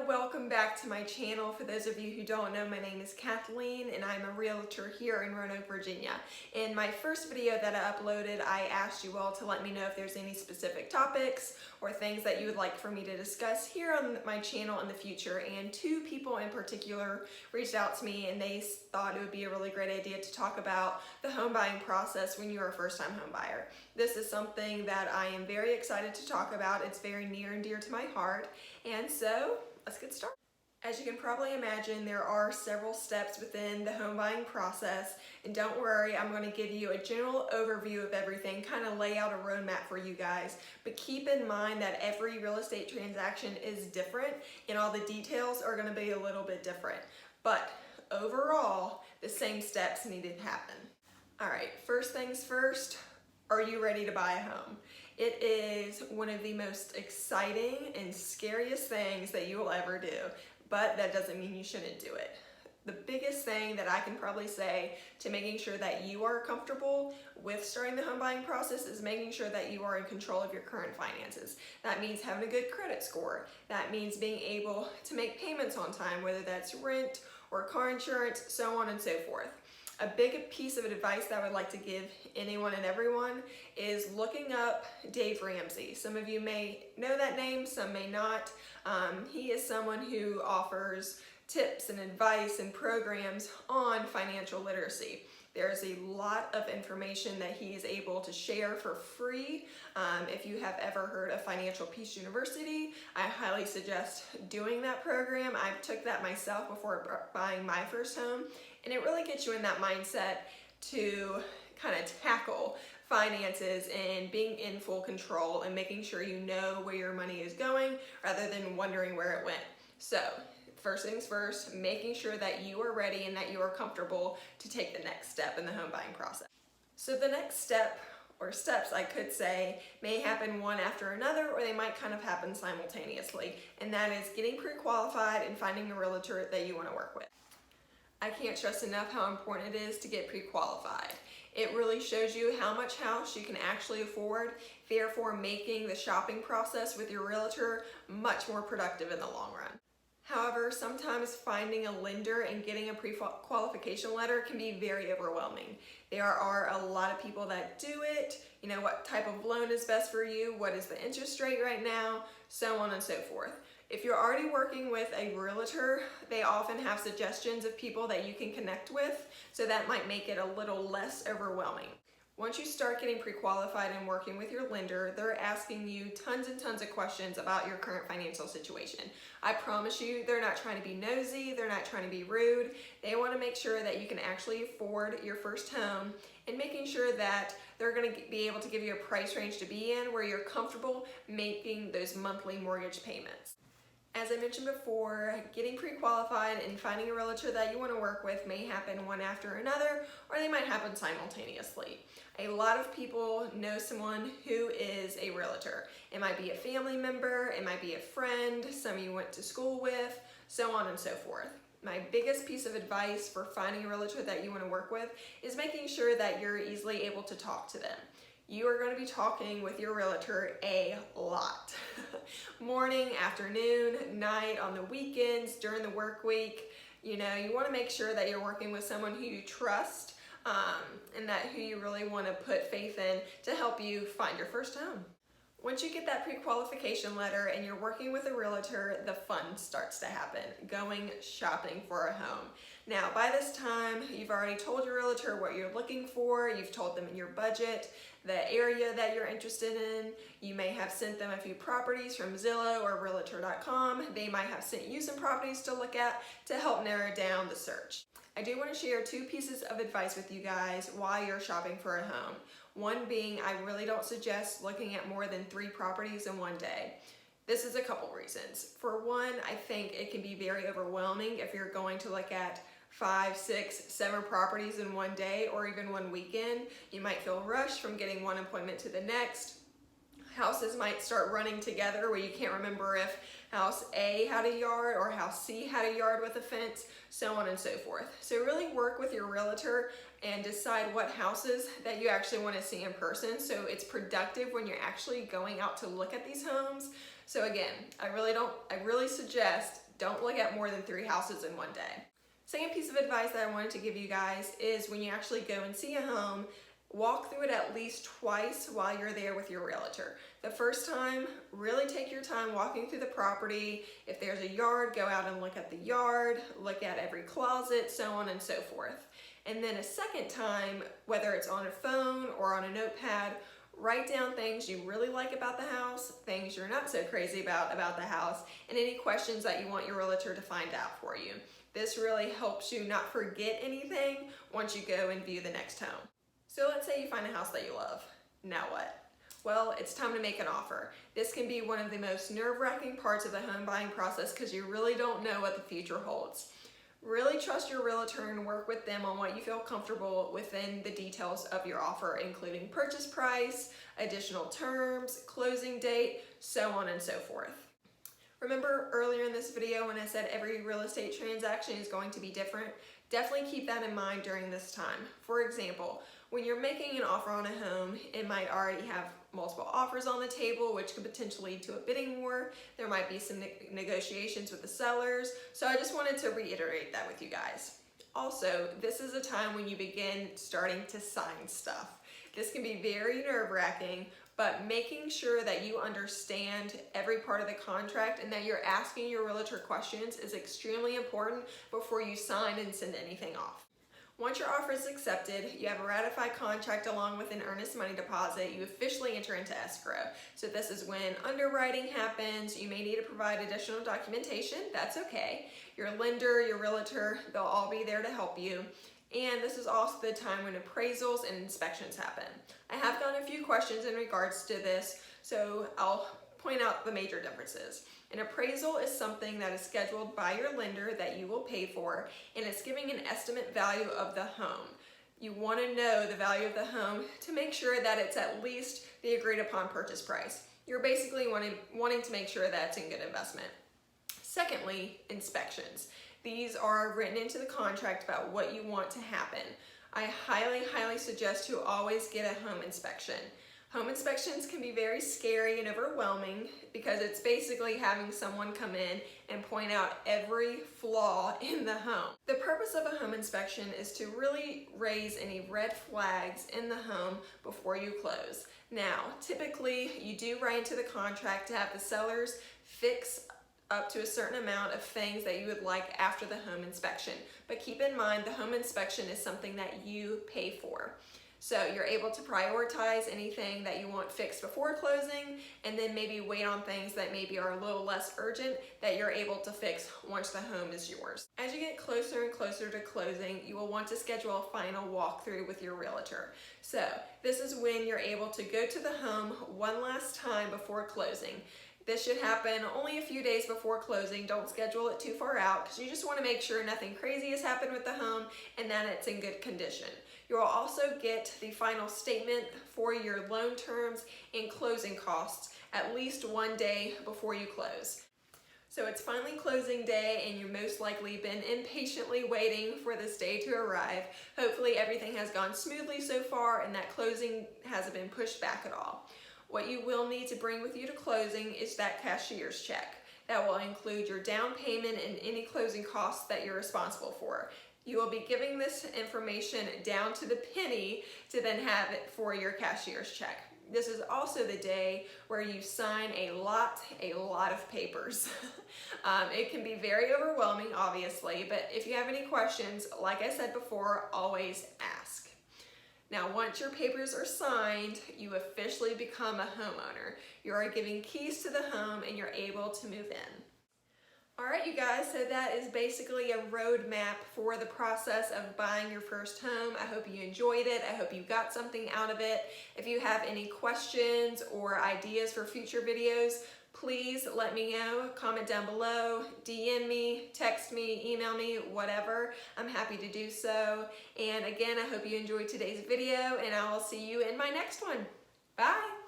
welcome back to my channel. For those of you who don't know, my name is Kathleen and I'm a realtor here in Roanoke, Virginia. In my first video that I uploaded, I asked you all to let me know if there's any specific topics or things that you would like for me to discuss here on my channel in the future, and two people in particular reached out to me and they thought it would be a really great idea to talk about the home buying process when you're a first-time home buyer. This is something that I am very excited to talk about. It's very near and dear to my heart, and so let's get started. As you can probably imagine, there are several steps within the home buying process, and don't worry, I'm going to give you a general overview of everything, kind of lay out a roadmap for you guys, but keep in mind that every real estate transaction is different and all the details are going to be a little bit different, but overall the same steps need to happen. Alright, first things first, are you ready to buy a home? It is one of the most exciting and scariest things that you will ever do, but that doesn't mean you shouldn't do it. The biggest thing that I can probably say to making sure that you are comfortable with starting the home buying process is making sure that you are in control of your current finances. That means having a good credit score. That means being able to make payments on time, whether that's rent or car insurance, so on and so forth. A big piece of advice that I would like to give anyone and everyone is looking up Dave Ramsey. Some of you may know that name, some may not. He is someone who offers tips and advice and programs on financial literacy. There's a lot of information that he is able to share for free. If you have ever heard of Financial Peace University, I highly suggest doing that program. I took that myself before buying my first home, and it really gets you in that mindset to kind of tackle finances and being in full control and making sure you know where your money is going rather than wondering where it went. So, first things first, making sure that you are ready and that you are comfortable to take the next step in the home buying process. So the next step, or steps I could say, may happen one after another, or they might kind of happen simultaneously, and that is getting pre-qualified and finding a realtor that you want to work with. I can't stress enough how important it is to get pre-qualified. It really shows you how much house you can actually afford, therefore making the shopping process with your realtor much more productive in the long run. However, sometimes finding a lender and getting a pre-qualification letter can be very overwhelming. There are a lot of people that do it, you know, what type of loan is best for you, what is the interest rate right now, so on and so forth. If you're already working with a realtor, they often have suggestions of people that you can connect with, so that might make it a little less overwhelming. Once you start getting pre-qualified and working with your lender, they're asking you tons and tons of questions about your current financial situation. I promise you, they're not trying to be nosy, they're not trying to be rude. They want to make sure that you can actually afford your first home and making sure that they're going to be able to give you a price range to be in where you're comfortable making those monthly mortgage payments. As I mentioned before, getting pre-qualified and finding a realtor that you want to work with may happen one after another, or they might happen simultaneously. A lot of people know someone who is a realtor. It might be a family member, it might be a friend, some you went to school with, so on and so forth. My biggest piece of advice for finding a realtor that you want to work with is making sure that you're easily able to talk to them. You are going to be talking with your realtor a lot. Morning, afternoon, night, on the weekends, during the work week. You know, you want to make sure that you're working with someone who you trust and that who you really want to put faith in to help you find your first home. Once you get that pre-qualification letter and you're working with a realtor, the fun starts to happen, going shopping for a home. Now, by this time, you've already told your realtor what you're looking for, you've told them your budget, the area that you're interested in. You may have sent them a few properties from Zillow or Realtor.com. They might have sent you some properties to look at to help narrow down the search. I do want to share two pieces of advice with you guys while you're shopping for a home. One being, I really don't suggest looking at more than 3 properties in one day. This is a couple reasons. For one, I think it can be very overwhelming if you're going to look at 5, 6, 7 properties in one day or even one weekend. You might feel rushed from getting one appointment to the next. Houses might start running together where you can't remember if house A had a yard or house C had a yard with a fence, so on and so forth. So really work with your realtor and decide what houses that you actually want to see in person so it's productive when you're actually going out to look at these homes. So again, I really suggest don't look at more than 3 houses in one day. Second piece of advice that I wanted to give you guys is when you actually go and see a home, walk through it at least twice while you're there with your realtor. The first time, really take your time walking through the property. If there's a yard, go out and look at the yard, look at every closet, so on and so forth. And then a second time, whether it's on a phone or on a notepad, write down things you really like about the house, things you're not so crazy about the house, and any questions that you want your realtor to find out for you. This really helps you not forget anything once you go and view the next home. So let's say you find a house that you love. Now what? Well, it's time to make an offer. This can be one of the most nerve-wracking parts of the home buying process because you really don't know what the future holds. Really trust your realtor and work with them on what you feel comfortable within the details of your offer, including purchase price, additional terms, closing date, so on and so forth. Remember earlier in this video when I said every real estate transaction is going to be different? Definitely keep that in mind during this time. For example, when you're making an offer on a home, it might already have multiple offers on the table, which could potentially lead to a bidding war. There might be some negotiations with the sellers. So I just wanted to reiterate that with you guys. Also, this is a time when you begin starting to sign stuff. This can be very nerve-wracking, but making sure that you understand every part of the contract and that you're asking your realtor questions is extremely important before you sign and send anything off. Once your offer is accepted, you have a ratified contract along with an earnest money deposit, you officially enter into escrow. So this is when underwriting happens, you may need to provide additional documentation, that's okay. Your lender, your realtor, they'll all be there to help you. And this is also the time when appraisals and inspections happen. I have gotten a few questions in regards to this, so I'll point out the major differences. An appraisal is something that is scheduled by your lender that you will pay for, and it's giving an estimate value of the home. You want to know the value of the home to make sure that it's at least the agreed upon purchase price. You're basically wanting to make sure that it's in good investment. Secondly, inspections. These are written into the contract about what you want to happen. I highly suggest to always get a home inspection. Home inspections can be very scary and overwhelming because it's basically having someone come in and point out every flaw in the home. The purpose of a home inspection is to really raise any red flags in the home before you close. Now, typically you do write into the contract to have the sellers fix up to a certain amount of things that you would like after the home inspection. But keep in mind, the home inspection is something that you pay for. So you're able to prioritize anything that you want fixed before closing and then maybe wait on things that maybe are a little less urgent that you're able to fix once the home is yours. As you get closer and closer to closing, you will want to schedule a final walkthrough with your realtor. So this is when you're able to go to the home one last time before closing. This should happen only a few days before closing. Don't schedule it too far out because you just want to make sure nothing crazy has happened with the home and that it's in good condition. You will also get the final statement for your loan terms and closing costs at least one day before you close. So it's finally closing day and you've most likely been impatiently waiting for this day to arrive. Hopefully everything has gone smoothly so far and that closing hasn't been pushed back at all. What you will need to bring with you to closing is that cashier's check. That will include your down payment and any closing costs that you're responsible for. You will be giving this information down to the penny to then have it for your cashier's check. This is also the day where you sign a lot of papers. It can be very overwhelming, obviously, but if you have any questions, like I said before, always ask. Now, once your papers are signed, you officially become a homeowner. You are giving keys to the home and you're able to move in. All right, you guys, so that is basically a roadmap for the process of buying your first home. I hope you enjoyed it. I hope you got something out of it. If you have any questions or ideas for future videos, please let me know. Comment down below, DM me, text me, email me, whatever. I'm happy to do so. And again, I hope you enjoyed today's video and I will see you in my next one. Bye.